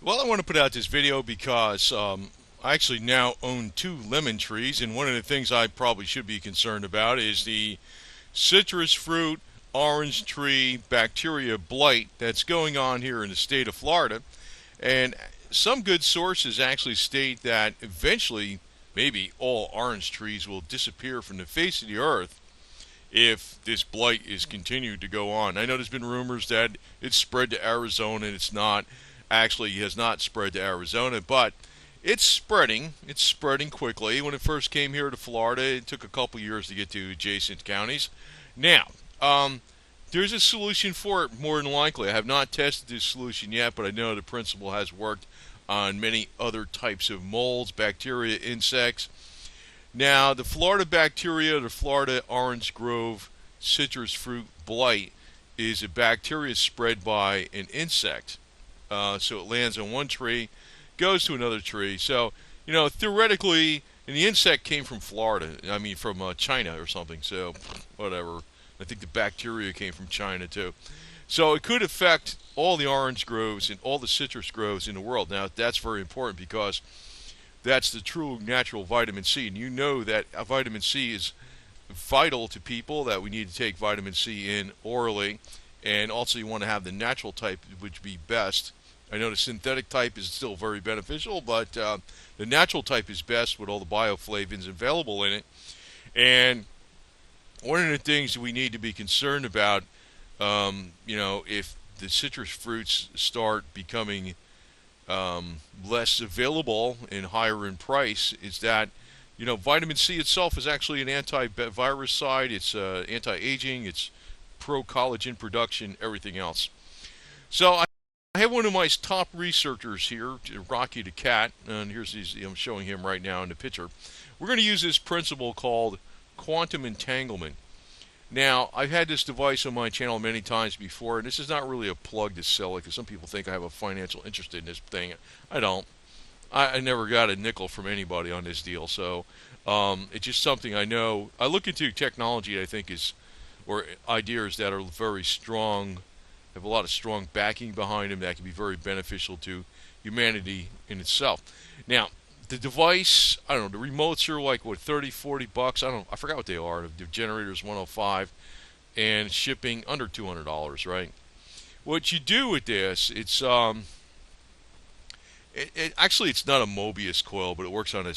Well, I want to put out this video because I actually now own two lemon trees, and one of the things I probably should be concerned about is the citrus fruit orange tree bacteria blight that's going on here in the state of Florida. And some good sources actually state that eventually maybe all orange trees will disappear from the face of the earth if this blight is continued to go on. I know there's been rumors that it's spread to Arizona, and it's not. Actually, it has not spread to Arizona, but it's spreading. It's spreading quickly. When it first came here to Florida, it took a couple years to get to adjacent counties. Now, there's a solution for it more than likely. I have not tested this solution yet, but I know the principle has worked on many other types of molds, bacteria, insects. Now, the Florida bacteria, the Florida orange grove citrus fruit blight, is a bacteria spread by an insect. So it lands on one tree, goes to another tree. So, theoretically, and the insect came from Florida. I mean, from China or something. So, whatever. I think the bacteria came from China too. So it could affect all the orange groves and all the citrus groves in the world. Now, that's very important because that's the true natural vitamin C. And you know that vitamin C is vital to people, that we need to take vitamin C in orally. And also you want to have the natural type, which would be best. I know the synthetic type is still very beneficial, but the natural type is best with all the bioflavonoids available in it. And one of the things that we need to be concerned about, if the citrus fruits start becoming less available and higher in price, is that vitamin C itself is actually an antivirus side. It's anti-aging. It's pro-collagen production. Everything else. So I have one of my top researchers here, Rocky the cat, and I'm showing him right now in the picture. We're going to use this principle called quantum entanglement. Now, I've had this device on my channel many times before, and this is not really a plug to sell it, because some people think I have a financial interest in this thing. I don't. I never got a nickel from anybody on this deal, so it's just something I know. I look into technology I think or ideas that are very strong, have a lot of strong backing behind them that can be very beneficial to humanity in itself. Now, the device, I don't know, the remotes are like, what, 30, 40 bucks? I forgot what they are. The generator's 105 and shipping under $200, right? What you do with this, it's actually it's not a Mobius coil, but it works on a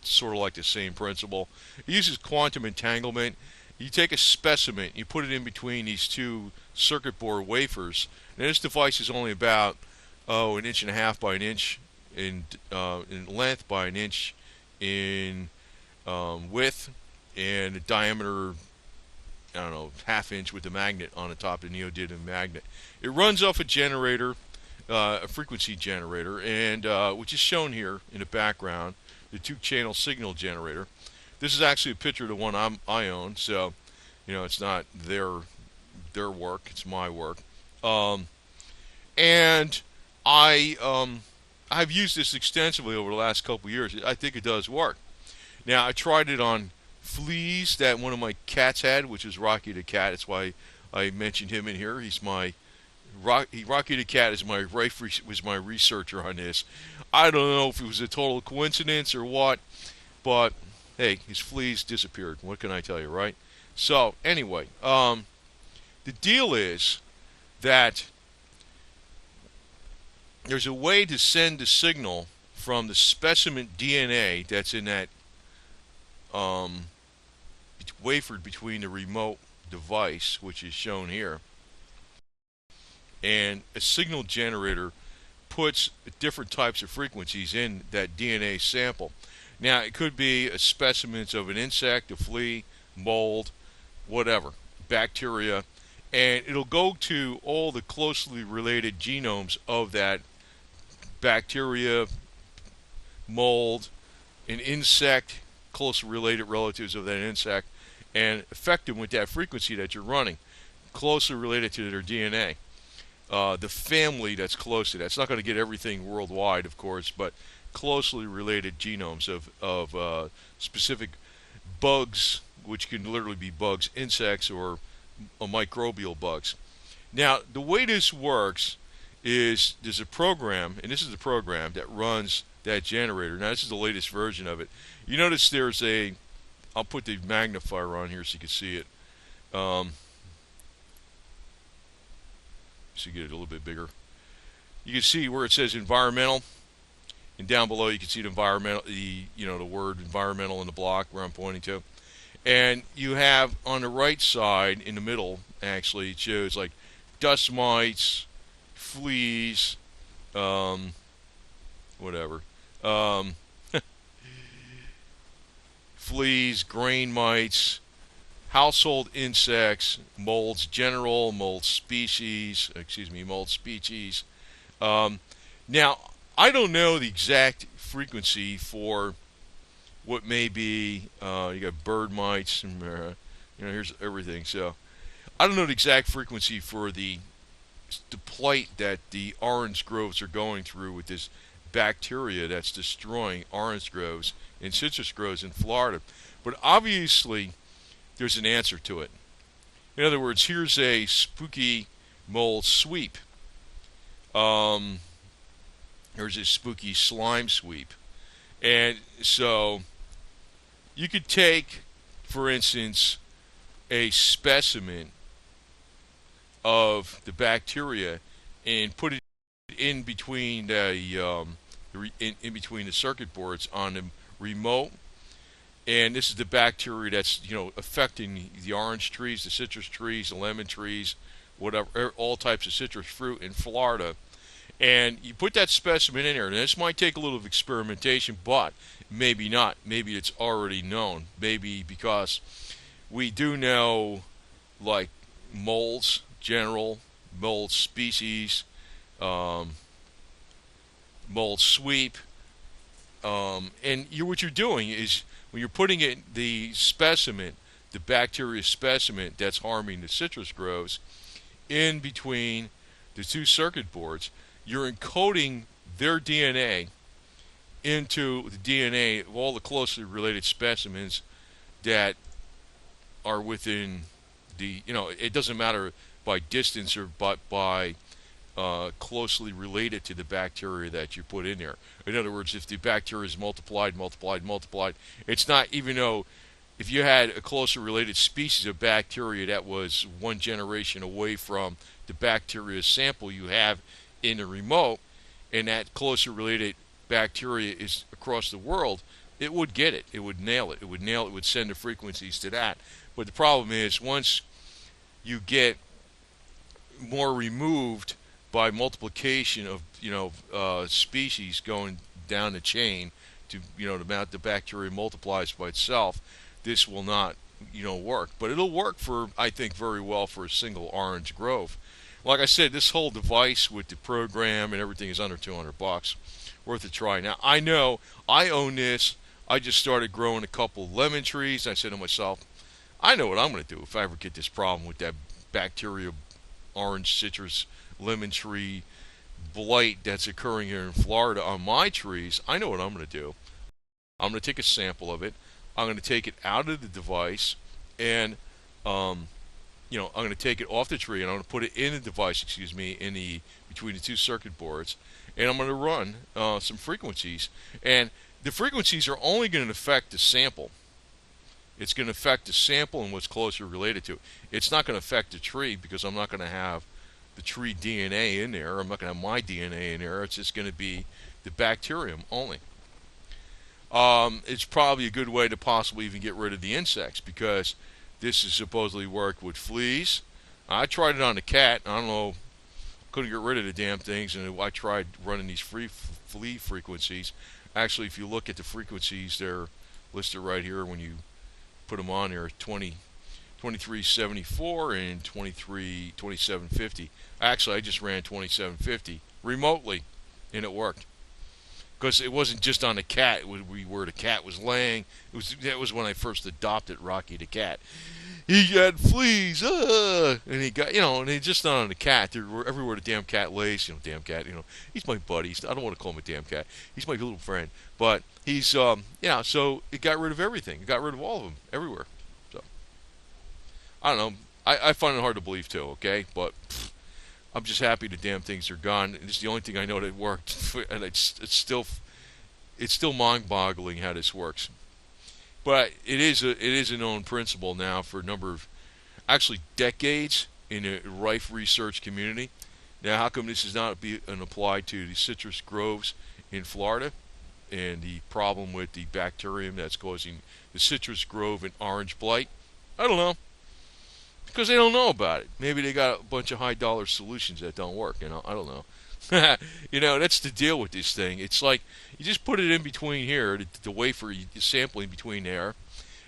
sort of like the same principle. It uses quantum entanglement. You take a specimen, you put it in between these two circuit board wafers, and this device is only about an inch and a half by an inch in length by an inch in width, and a diameter, I don't know, half inch with the magnet on the top, the neodymium magnet. It runs off a generator, a frequency generator, and which is shown here in the background, the two-channel signal generator. This is actually a picture of the one I own, so it's not their work, it's my work. And I've used this extensively over the last couple of years. I think it does work. Now, I tried it on fleas that one of my cats had, which is Rocky the cat. That's why I mentioned him in here. He's Rocky the cat is was my researcher on this. I don't know if it was a total coincidence or what, but hey, his fleas disappeared. What can I tell you, right? So anyway, the deal is that there's a way to send a signal from the specimen DNA that's in that wafered between the remote device, which is shown here, and a signal generator puts different types of frequencies in that DNA sample. Now, it could be a specimens of an insect, a flea, mold, whatever, bacteria, and it'll go to all the closely related genomes of that bacteria, mold, an insect, closely related relatives of that insect, and affect them with that frequency that you're running, closely related to their DNA. The family that's close to that. It's not going to get everything worldwide, of course, but closely related genomes of specific bugs, which can literally be bugs, insects, or microbial bugs. Now, the way this works is there's a program, and this is the program that runs that generator. Now this is the latest version of it. You notice there's a, I'll put the magnifier on here so you can see it. So you get it a little bit bigger. You can see where it says environmental, and down below you can see the environmental, the word environmental in the block where I'm pointing to. And you have on the right side, in the middle, actually, it shows like dust mites, fleas, whatever, fleas, grain mites, household insects, molds general, mold species. Now, I don't know the exact frequency for what may be. You got bird mites, and here's everything. So I don't know the exact frequency for the plight that the orange groves are going through with this bacteria that's destroying orange groves and citrus groves in Florida. But obviously, there's an answer to it. In other words, here's a spooky mold sweep. There's a spooky slime sweep. And so you could take, for instance, a specimen of the bacteria and put it in between in between the circuit boards on the remote. And this is the bacteria that's affecting the orange trees, the citrus trees, the lemon trees, whatever, all types of citrus fruit in Florida. And you put that specimen in there. And this might take a little experimentation, but maybe not. Maybe it's already known. Maybe because we do know, like, molds, general, mold species, mold sweep. And what you're doing is, when you're putting it, the specimen, the bacteria specimen that's harming the citrus groves, in between the two circuit boards, you're encoding their DNA into the DNA of all the closely related specimens that are within the, it doesn't matter by distance or but by closely related to the bacteria that you put in there. In other words, if the bacteria is multiplied, it's not, even though if you had a closely related species of bacteria that was one generation away from the bacteria sample you have in the remote, and that closely related bacteria is across the world, it would get it. It would nail it. It would send the frequencies to that. But the problem is, once you get more removed by multiplication of species going down the chain to the amount the bacteria multiplies by itself, this will not work. But it'll work for, I think, very well for a single orange grove. Like I said, this whole device with the program and everything is under $200. Worth a try. Now, I know I own this. I just started growing a couple lemon trees. I said to myself, I know what I'm going to do if I ever get this problem with that bacteria orange citrus lemon tree blight that's occurring here in Florida on my trees. I know what I'm going to do. I'm going to take a sample of it. I'm going to take it out of the device, and I'm going to take it off the tree, and I'm going to put it in the device, in the between the two circuit boards, and I'm going to run some frequencies. And the frequencies are only going to affect the sample. It's going to affect the sample and what's closely related to it. It's not going to affect the tree, because I'm not going to have the tree DNA in there. I'm not going to have my DNA in there. It's just going to be the bacterium only. It's probably a good way to possibly even get rid of the insects, because this is supposedly work with fleas. I tried it on the cat. I don't know, couldn't get rid of the damn things, and I tried running these flea frequencies. Actually, if you look at the frequencies, they're listed right here when you put them on there. 2374 and 2750. Actually, I just ran 2750 remotely, and it worked. Because it wasn't just on the cat, where the cat was laying. That was when I first adopted Rocky the cat. He got fleas, and he got, and it's just not on the cat. They're everywhere the damn cat lays. Damn cat, he's my buddy. I don't want to call him a damn cat. He's my little friend. But he's, so it got rid of everything. It got rid of all of them, everywhere. So, I don't know. I find it hard to believe, too, okay? But I'm just happy the damn things are gone. It's the only thing I know that worked, and it's still mind-boggling how this works. But it is a known principle now for a number of actually decades in the Rife research community. Now, how come this is not being applied to the citrus groves in Florida and the problem with the bacterium that's causing the citrus grove and orange blight? I don't know. Because they don't know about it. Maybe they got a bunch of high dollar solutions that don't work. I don't know. That's the deal with this thing. It's like you just put it in between here, the wafer, you sample in between there,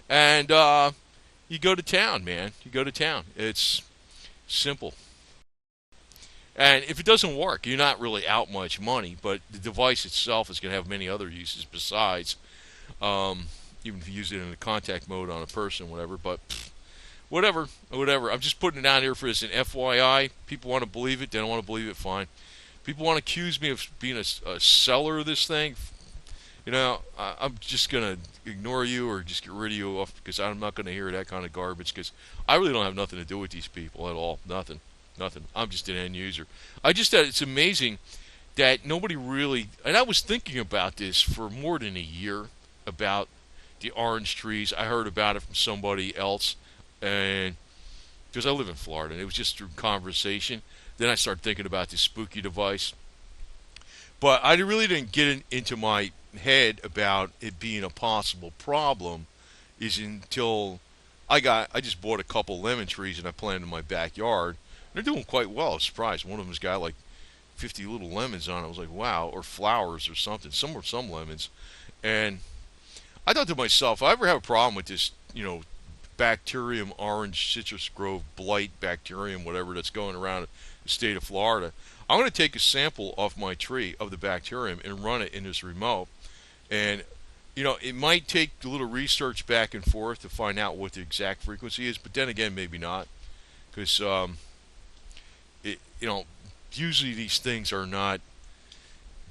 and you go to town, man. You go to town. It's simple. And if it doesn't work, you're not really out much money, but the device itself is going to have many other uses besides, even if you use it in a contact mode on a person, whatever. But whatever. I'm just putting it out here for as an FYI. People want to believe it. They don't want to believe it. Fine. People want to accuse me of being a seller of this thing. I'm just going to ignore you or just get rid of you off because I'm not going to hear that kind of garbage because I really don't have nothing to do with these people at all. Nothing. I'm just an end user. It's amazing that nobody really, and I was thinking about this for more than a year about the orange trees. I heard about it from somebody else, and because I live in Florida, and it was just through conversation. Then I started thinking about this spooky device, but I really didn't get into my head about it being a possible problem is until I just bought a couple lemon trees and I planted in my backyard. They're doing quite well. I was surprised. One of them's got like 50 little lemons on it. I was like, wow, or flowers or something. Some lemons. And I thought to myself, if I ever have a problem with this, bacterium orange citrus grove blight bacterium, whatever that's going around the state of Florida, I'm going to take a sample off my tree of the bacterium and run it in this remote. And, it might take a little research back and forth to find out what the exact frequency is, but then again, maybe not. Because, usually these things are not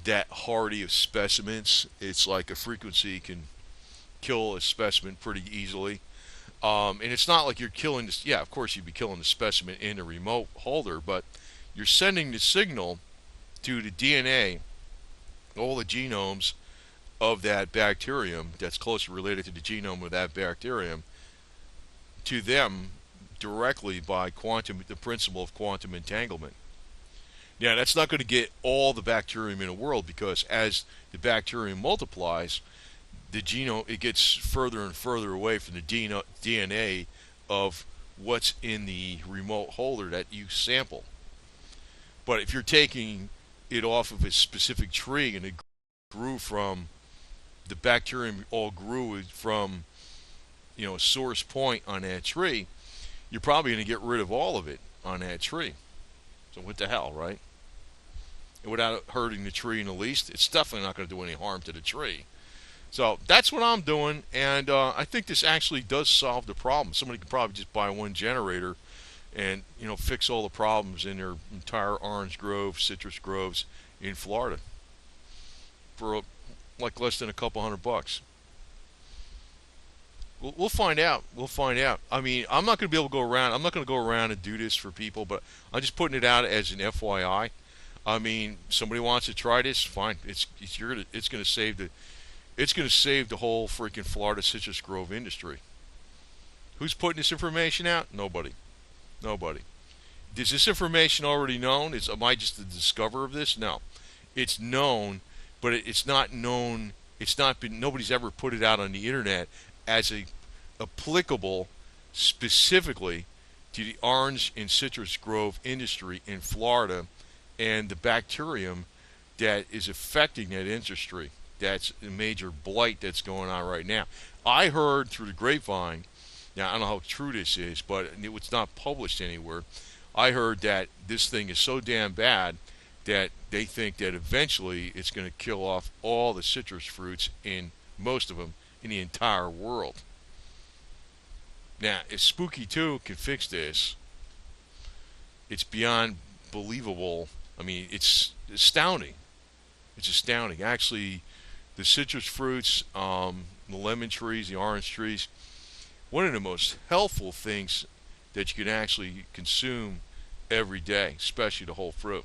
that hardy of specimens. It's like a frequency can kill a specimen pretty easily. And it's not like you're killing this. Yeah, of course you'd be killing the specimen in a remote holder, but you're sending the signal to the DNA, all the genomes of that bacterium that's closely related to the genome of that bacterium, to them directly by the principle of quantum entanglement. Now, that's not going to get all the bacterium in the world because as the bacterium multiplies, the genome, it gets further and further away from the DNA of what's in the remote holder that you sample. But if you're taking it off of a specific tree and it grew from, the bacterium all grew from, a source point on that tree, you're probably going to get rid of all of it on that tree. So what the hell, right? And without hurting the tree in the least, it's definitely not going to do any harm to the tree. So that's what I'm doing, and I think this actually does solve the problem. Somebody could probably just buy one generator and fix all the problems in their entire orange grove, citrus groves in Florida for like less than a couple $100. We'll find out. We'll find out. I mean, I'm not going to be able to go around. I'm not going to go around and do this for people, but I'm just putting it out as an FYI. I mean, somebody wants to try this, fine. It's going to save the whole freaking Florida citrus grove industry. Who's putting this information out? Nobody. Is this information already known? Am I just the discoverer of this? No. It's known, but it's not known. Nobody's ever put it out on the internet as applicable specifically to the orange and citrus grove industry in Florida and the bacterium that is affecting that industry. That's a major blight that's going on right now. I heard through the grapevine, now I don't know how true this is, but it's not published anywhere. I heard that this thing is so damn bad that they think that eventually it's going to kill off all the citrus fruits, in most of them, in the entire world. Now, if Spooky2 can fix this, it's beyond believable. I mean, it's astounding. It's astounding. Actually, the citrus fruits, the lemon trees, the orange trees, one of the most healthful things that you can actually consume every day, especially the whole fruit.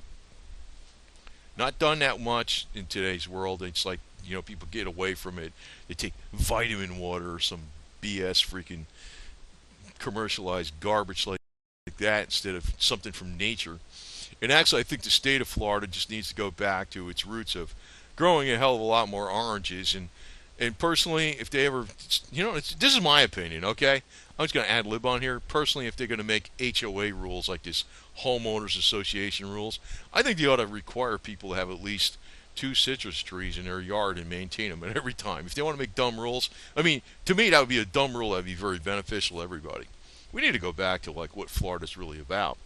Not done that much in today's world. It's like, people get away from it. They take vitamin water or some BS freaking commercialized garbage like that instead of something from nature. And actually, I think the state of Florida just needs to go back to its roots of growing a hell of a lot more oranges. And personally, if they ever, this is my opinion, okay? I'm just going to ad lib on here. Personally, if they're going to make HOA rules like this homeowners association rules, I think they ought to require people to have at least 2 citrus trees in their yard and maintain them at every time. If they want to make dumb rules, I mean, to me, that would be a dumb rule that would be very beneficial to everybody. We need to go back to like what Florida's really about.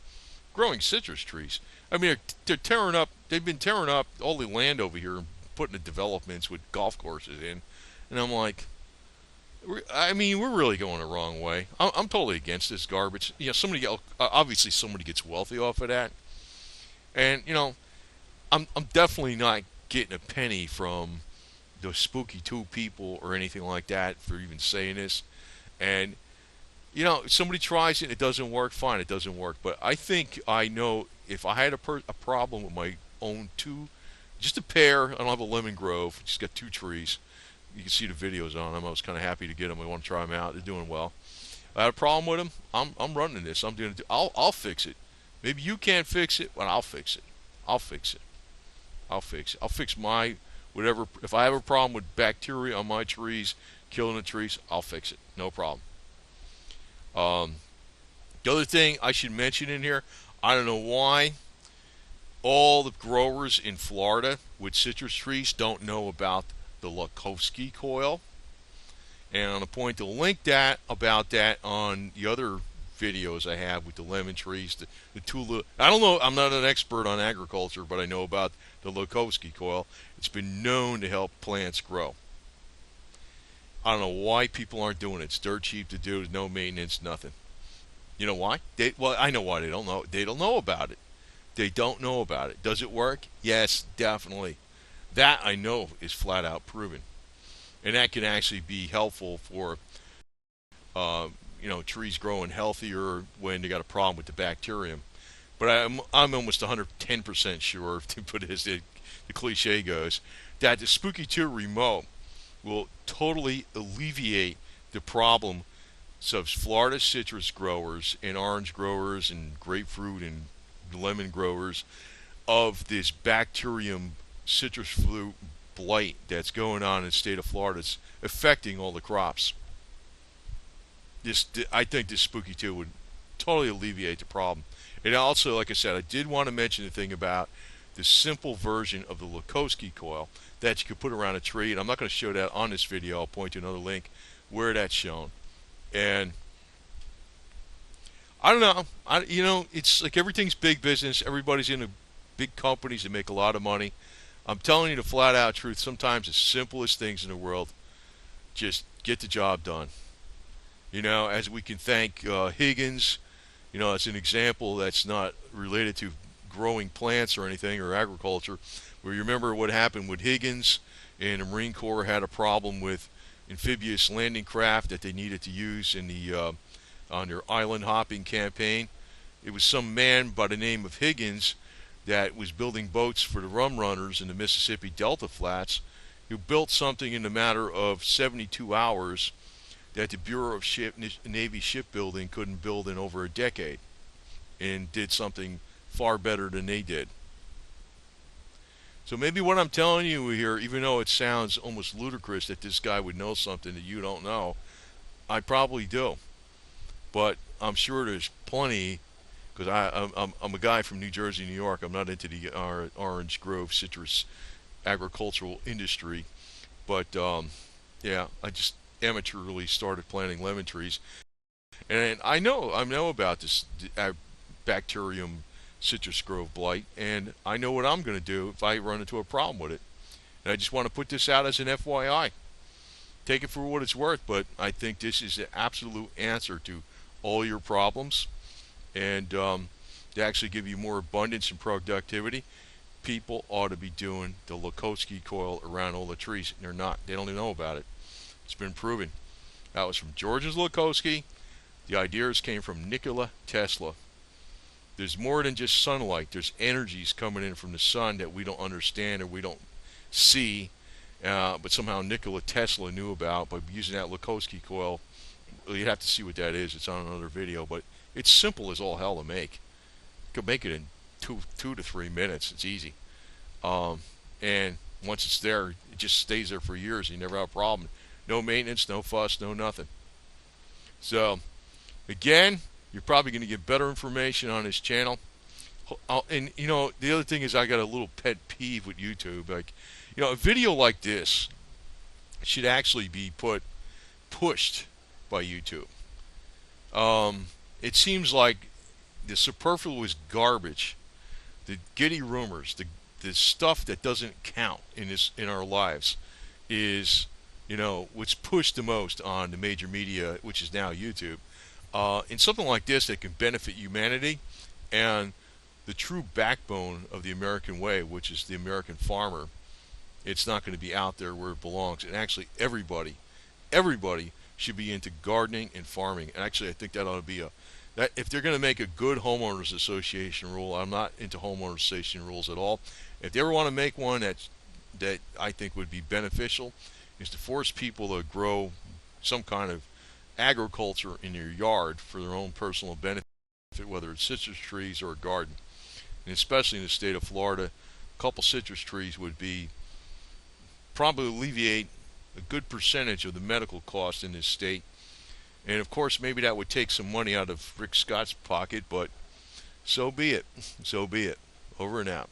Growing citrus trees. I mean, they're tearing up, they've been tearing up all the land over here and putting the developments with golf courses in. And I'm like, we're really going the wrong way. I'm totally against this garbage. Obviously somebody gets wealthy off of that. And, I'm definitely not getting a penny from the Spooky2 people or anything like that for even saying this. And, if somebody tries it and it doesn't work, fine, it doesn't work. But I think I know if I had a problem with my own 2, just a pair, I don't have a lemon grove, just got 2 trees. You can see the videos on them. I was kind of happy to get them. I want to try them out. They're doing well. I had a problem with them. I'm running this. I'll fix it. Maybe you can't fix it, but I'll fix it. I'll fix it. I'll fix my whatever. If I have a problem with bacteria on my trees, killing the trees, I'll fix it. No problem. The other thing I should mention in here, I don't know why all the growers in Florida with citrus trees don't know about the Lukowski coil. And I'm going to link about that on the other videos I have with the lemon trees, the tulip. I don't know, I'm not an expert on agriculture, but I know about the Lukowski coil. It's been known to help plants grow. I don't know why people aren't doing it. It's dirt cheap to do. There's no maintenance, nothing. You know why? I know why they don't know. They don't know about it. They don't know about it. Does it work? Yes, definitely. That I know is flat out proven. And that can actually be helpful for trees growing healthier when they got a problem with the bacterium. But I'm almost 110% sure, to put it as the cliche goes, that the Spooky2 remote will totally alleviate the problem of Florida citrus growers and orange growers and grapefruit and lemon growers of this bacterium citrus fruit blight that's going on in the state of Florida. It's affecting all the crops. I think this Spooky2 would totally alleviate the problem. And also, like I said, I did want to mention the thing about the simple version of the Lukowski coil that you could put around a tree. And I'm not going to show that on this video. I'll point to another link where that's shown. And I don't know. It's like everything's big business. Everybody's in big companies that make a lot of money. I'm telling you the flat out truth. Sometimes the simplest things in the world just get the job done. As we can thank Higgins, as an example that's not related to growing plants or anything or agriculture. Where you remember what happened with Higgins, and the Marine Corps had a problem with amphibious landing craft that they needed to use in on their island hopping campaign. It was some man by the name of Higgins that was building boats for the rum runners in the Mississippi Delta Flats, who built something in the matter of 72 hours that the Bureau of Navy Shipbuilding couldn't build in over a decade, and did something far better than they did. So maybe what I'm telling you here, even though it sounds almost ludicrous that this guy would know something that you don't know, I probably do. But I'm sure there's plenty, because I'm a guy from New Jersey, New York. I'm not into the orange grove citrus agricultural industry. But, yeah, I just amateurly started planting lemon trees. And I know about this bacterium citrus grove blight, and I know what I'm going to do if I run into a problem with it. And I just want to put this out as an FYI. Take it for what it's worth, but I think this is the absolute answer to all your problems, and to actually give you more abundance and productivity. People ought to be doing the Lukowski coil around all the trees, and they're not. They don't even know about it. It's been proven. That was from George's Lukowski. The ideas came from Nikola Tesla. There's more than just sunlight. There's energies coming in from the sun that we don't understand or we don't see, but somehow Nikola Tesla knew about by using that Lakowski coil. Well, you have to see what that is. It's on another video, but it's simple as all hell to make. You can make it in two to 3 minutes. It's easy. And once it's there, it just stays there for years. You never have a problem. No maintenance, no fuss, no nothing. So, again, you're probably going to get better information on this channel. And, you know, the other thing is I got a little pet peeve with YouTube. Like, you know, a video like this should actually be pushed by YouTube. It seems like the superfluous garbage, the giddy rumors, the stuff that doesn't count in our lives is, you know, what's pushed the most on the major media, which is now YouTube. And something like this that can benefit humanity and the true backbone of the American way, which is the American farmer, it's not going to be out there where it belongs. And actually, everybody should be into gardening and farming. And actually, I think that ought to be that if they're going to make a good homeowners association rule, I'm not into homeowners association rules at all. If they ever want to make one that I think would be beneficial, is to force people to grow some kind of agriculture in your yard for their own personal benefit, whether it's citrus trees or a garden. And especially in the state of Florida, a couple citrus trees would be probably alleviate a good percentage of the medical cost in this state. And of course, maybe that would take some money out of Rick Scott's pocket, but so be it. So be it. Over and out.